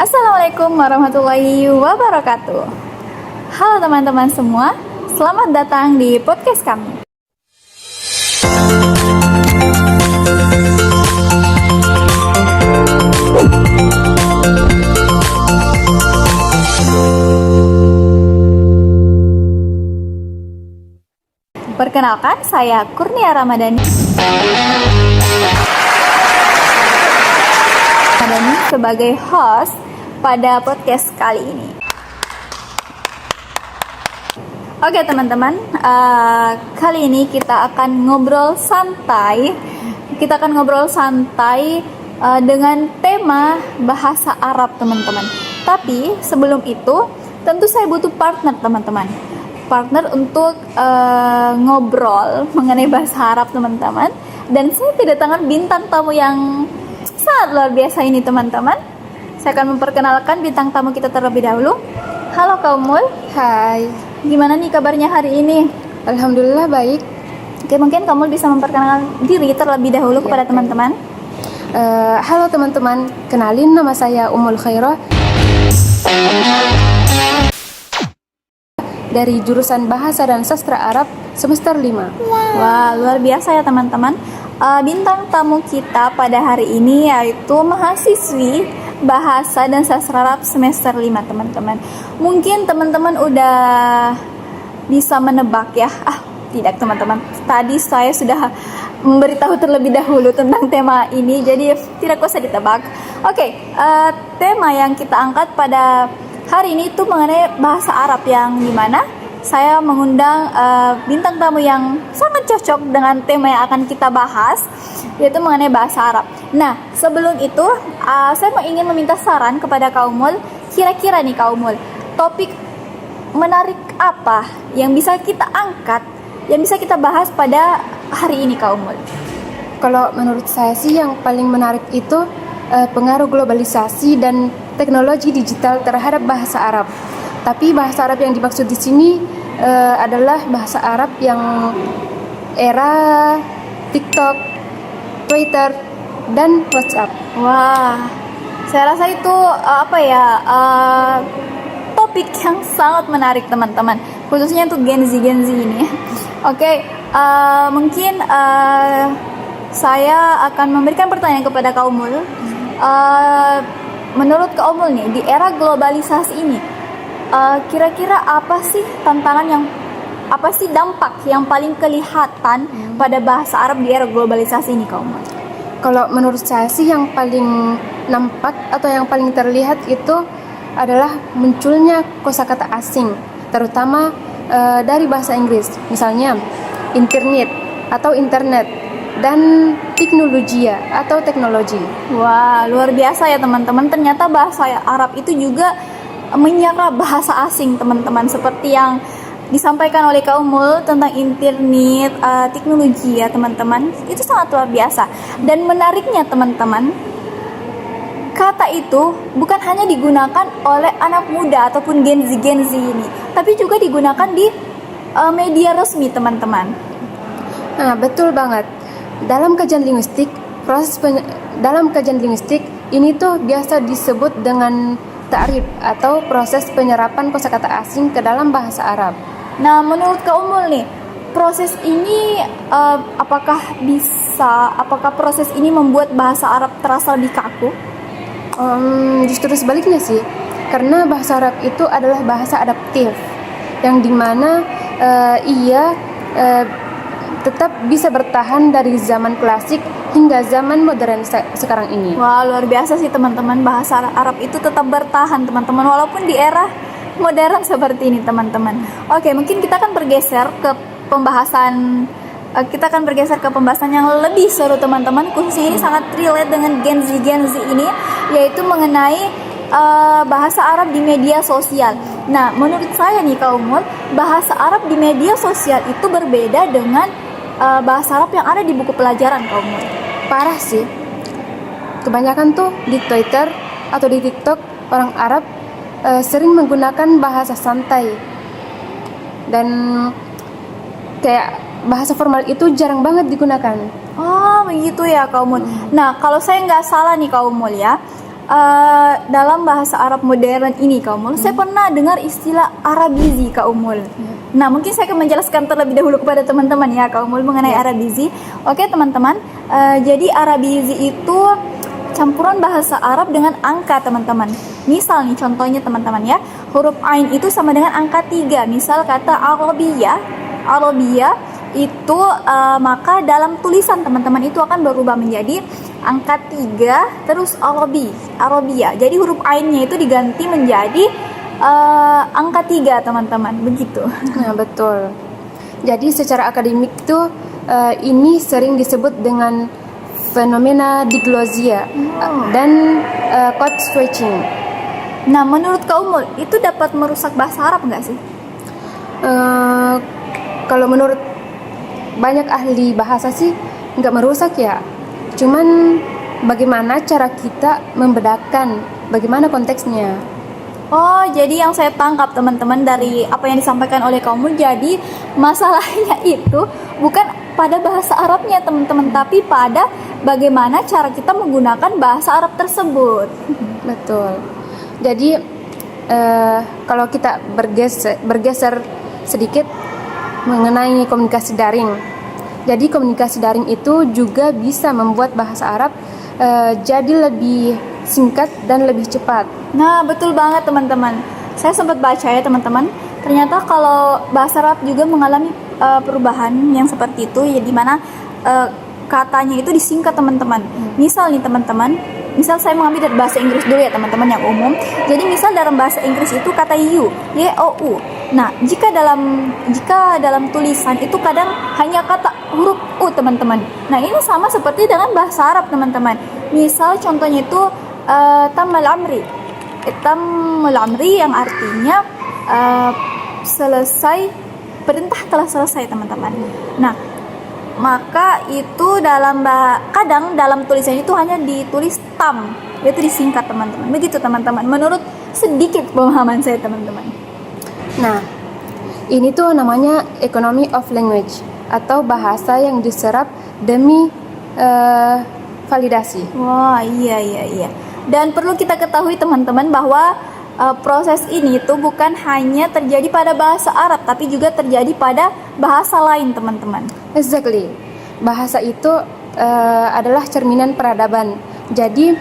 Assalamualaikum warahmatullahi wabarakatuh. Halo teman-teman semua, selamat datang di podcast kami. Perkenalkan, saya Kurnia Ramadhani sebagai host pada podcast kali ini. Oke teman-teman, kali ini kita akan ngobrol santai. Dengan tema bahasa Arab teman-teman. Tapi sebelum itu, tentu saya butuh partner teman-teman. Partner untuk ngobrol mengenai bahasa Arab teman-teman. Dan saya kedatangan bintang tamu yang sangat luar biasa ini teman-teman. Saya akan memperkenalkan bintang tamu kita terlebih dahulu. Halo Kaumul. Hai. Gimana nih kabarnya hari ini? Alhamdulillah baik. Oke, mungkin Kaumul bisa memperkenalkan diri terlebih dahulu kepada teman-teman. Halo teman-teman, kenalin nama saya Ummul Khairah dari jurusan Bahasa dan Sastra Arab semester 5. Wah, luar biasa ya teman-teman. Bintang tamu kita pada hari ini yaitu mahasiswi Bahasa dan Sastra Arab semester 5 teman-teman. Mungkin teman-teman udah bisa menebak ya. Tidak teman-teman. Tadi saya sudah memberitahu terlebih dahulu tentang tema ini, jadi tidak usah ditebak. Oke, tema yang kita angkat pada hari ini itu mengenai bahasa Arab, yang dimana saya mengundang bintang tamu yang sangat cocok dengan tema yang akan kita bahas, yaitu mengenai bahasa Arab. Nah, sebelum itu saya ingin meminta saran kepada Kaumul. Kira-kira nih Kaumul, topik menarik apa yang bisa kita angkat, yang bisa kita bahas pada hari ini Kaumul? Kalau menurut saya sih yang paling menarik itu pengaruh globalisasi dan teknologi digital terhadap bahasa Arab. Tapi bahasa Arab yang dimaksud di sini adalah bahasa Arab yang era TikTok, Twitter, dan WhatsApp. Wah, saya rasa itu topik yang sangat menarik teman-teman, khususnya untuk Gen Z ini. Oke, mungkin saya akan memberikan pertanyaan kepada Kaumul. Menurut Kaumul nih, di era globalisasi ini, kira-kira apa sih dampak yang paling kelihatan pada bahasa Arab di era globalisasi ini Kaumul? Kalau menurut saya sih yang paling nampak atau yang paling terlihat itu adalah munculnya kosakata asing, terutama dari bahasa Inggris, misalnya internet dan teknologia atau teknologi. Wah, luar biasa ya teman-teman. Ternyata bahasa Arab itu juga menyerap bahasa asing teman-teman, seperti yang disampaikan oleh Kaumul tentang internet, teknologi ya teman-teman. Itu sangat luar biasa. Dan menariknya teman-teman, kata itu bukan hanya digunakan oleh anak muda ataupun Gen Z ini, tapi juga digunakan di media resmi teman-teman. Nah, betul banget. Dalam kajian linguistik, ini tuh biasa disebut dengan ta'rif atau proses penyerapan kosakata asing ke dalam bahasa Arab. Nah, menurut Kaumul nih, proses ini apakah proses ini membuat bahasa Arab terasa lebih kaku? Justru sebaliknya sih, karena bahasa Arab itu adalah bahasa adaptif, yang dimana ia tetap bisa bertahan dari zaman klasik hingga zaman modern sekarang ini. Wah, luar biasa sih teman-teman, bahasa Arab itu tetap bertahan teman-teman, walaupun di era modern seperti ini teman-teman. Oke, mungkin kita akan bergeser ke pembahasan yang lebih seru teman-teman. Khususnya ini sangat relate dengan Gen Z ini, yaitu mengenai bahasa Arab di media sosial. Nah, menurut saya nih Kaumul, bahasa Arab di media sosial itu berbeda dengan bahasa Arab yang ada di buku pelajaran Kaumul. Parah sih. Kebanyakan tuh di Twitter atau di TikTok orang Arab sering menggunakan bahasa santai, dan kayak bahasa formal itu jarang banget digunakan. Oh begitu ya Kaumul. Nah, kalau saya nggak salah nih Kaumul ya, dalam bahasa Arab modern ini Kak Umul, saya pernah dengar istilah Arabizi Kak Umul. Nah, mungkin saya akan menjelaskan terlebih dahulu kepada teman-teman ya Kak Umul mengenai Arabizi. Oke teman-teman, jadi Arabizi itu campuran bahasa Arab dengan angka teman-teman. Misal nih contohnya teman-teman ya, huruf Ain itu sama dengan angka 3. Misal kata Arabiyah itu maka dalam tulisan teman-teman itu akan berubah menjadi angka 3 terus Arabiyah. Jadi huruf Ainnya itu diganti menjadi angka 3 teman-teman, begitu. Nah, betul. Jadi secara akademik itu ini sering disebut dengan fenomena diglosia dan code switching. Nah, menurut Kak Umul, itu dapat merusak bahasa Arab nggak sih? Kalau menurut banyak ahli bahasa sih nggak merusak ya. Cuman bagaimana cara kita membedakan, bagaimana konteksnya. Oh, jadi yang saya tangkap teman-teman dari apa yang disampaikan oleh Kak Umul, jadi masalahnya itu bukan pada bahasa Arabnya teman-teman, tapi pada bagaimana cara kita menggunakan bahasa Arab tersebut. Betul. Jadi kalau kita bergeser sedikit mengenai komunikasi daring. Jadi komunikasi daring itu juga bisa membuat bahasa Arab jadi lebih singkat dan lebih cepat. Nah, betul banget teman-teman. Saya sempat baca ya teman-teman. Ternyata kalau bahasa Arab juga mengalami perubahan yang seperti itu, ya dimana katanya itu disingkat teman-teman. Misal nih teman-teman, misal saya mengambil dari bahasa Inggris dulu ya teman-teman yang umum. Jadi misal dalam bahasa Inggris itu kata you, y-o-u. Nah, jika dalam tulisan itu kadang hanya kata huruf u teman-teman. Nah, ini sama seperti dengan bahasa Arab teman-teman. Misal contohnya itu tammal amri yang artinya selesai, perintah telah selesai teman-teman. Nah, maka itu kadang dalam tulisan itu hanya ditulis tam, yaitu disingkat teman-teman. Begitu teman-teman, menurut sedikit pemahaman saya teman-teman. Nah, ini tuh namanya economy of language atau bahasa yang diserap demi validasi. Wah, iya. Dan perlu kita ketahui teman-teman bahwa proses ini tuh bukan hanya terjadi pada bahasa Arab, tapi juga terjadi pada bahasa lain teman-teman. Exactly. Bahasa itu adalah cerminan peradaban. Jadi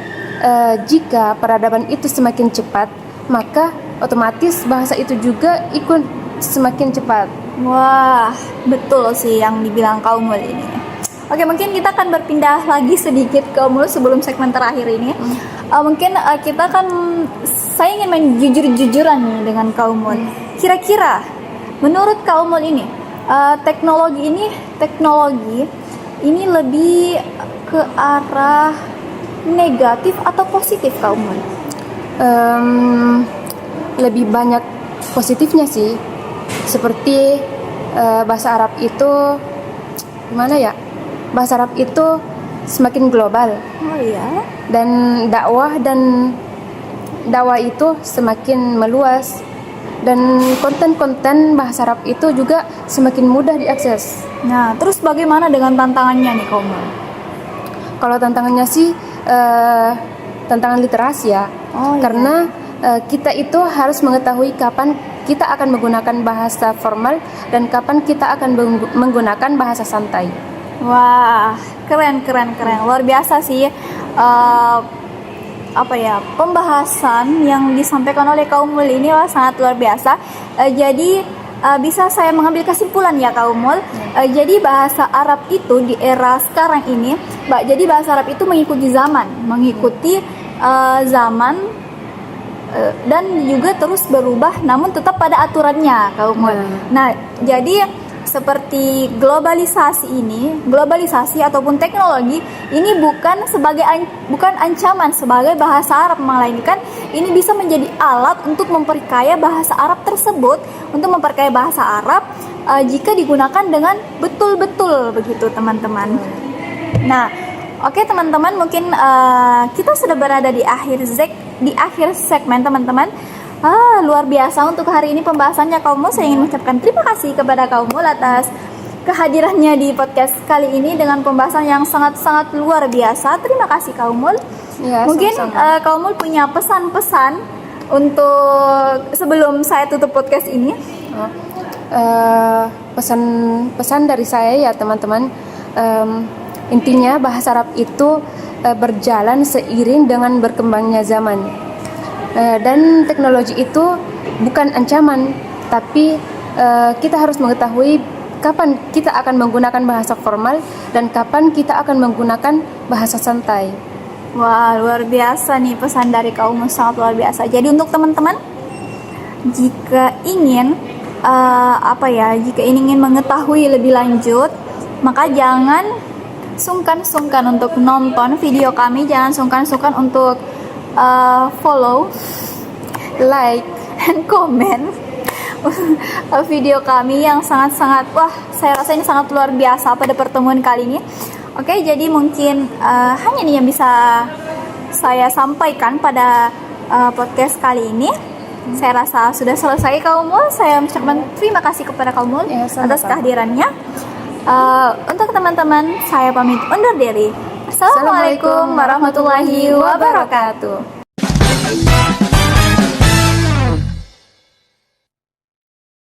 jika peradaban itu semakin cepat, maka otomatis bahasa itu juga ikut semakin cepat. Wah, betul sih yang dibilang Kak Umul ini. Oke, mungkin kita akan berpindah lagi sedikit ke Umul sebelum segmen terakhir ini. Mungkin saya ingin main jujur-jujuran nih dengan Kak Umul. Kira-kira menurut Kak Umul ini teknologi ini lebih ke arah negatif atau positif Kak Umul? Lebih banyak positifnya sih. Seperti bahasa Arab itu gimana ya? Bahasa Arab itu semakin global. Oh iya. Dan dakwah itu semakin meluas, dan konten-konten bahasa Arab itu juga semakin mudah diakses. Nah, terus bagaimana dengan tantangannya nih Kak Umul? Kalau tantangannya sih tantangan literasi ya. Oh, iya. Karena kita itu harus mengetahui kapan kita akan menggunakan bahasa formal dan kapan kita akan menggunakan bahasa santai. Wah, keren, luar biasa sih. Pembahasan yang disampaikan oleh Kak Umul ini sangat luar biasa. Jadi bisa saya mengambil kesimpulan ya Kak Umul. Jadi bahasa Arab itu di era sekarang ini, jadi bahasa Arab itu mengikuti zaman dan juga terus berubah, namun tetap pada aturannya Kak Umul. Nah, jadi seperti globalisasi ataupun teknologi ini bukan ancaman sebagai bahasa Arab, melainkan ini bisa menjadi alat untuk memperkaya bahasa Arab tersebut, untuk memperkaya bahasa Arab jika digunakan dengan betul-betul begitu teman-teman. Nah, oke teman-teman, mungkin kita sudah berada di akhir segmen teman-teman. Luar biasa untuk hari ini pembahasannya Kak Umul. Saya ingin mengucapkan terima kasih kepada Kak Umul atas kehadirannya di podcast kali ini dengan pembahasan yang sangat-sangat luar biasa. Terima kasih Kak Umul. Ya, Mungkin sama-sama. kamu punya pesan-pesan untuk sebelum saya tutup podcast ini. Pesan dari saya ya teman-teman, intinya bahasa Arab itu berjalan seiring dengan berkembangnya zaman, dan teknologi itu bukan ancaman, tapi kita harus mengetahui kapan kita akan menggunakan bahasa formal dan kapan kita akan menggunakan bahasa santai. Wah, luar biasa nih pesan dari kamu, sangat luar biasa. Jadi untuk teman-teman, jika ingin jika ingin mengetahui lebih lanjut, maka jangan sungkan-sungkan untuk nonton video kami, jangan sungkan-sungkan untuk follow, like, and comment video kami yang sangat-sangat, saya rasa ini sangat luar biasa pada pertemuan kali ini. Oke, jadi mungkin hanya ini yang bisa saya sampaikan pada podcast kali ini. Saya rasa sudah selesai kamu. Saya mengucapkan terima kasih kepada kamu Ya, sama-sama. atas kehadirannya. Untuk teman-teman, saya pamit undur diri. Assalamualaikum warahmatullahi wabarakatuh.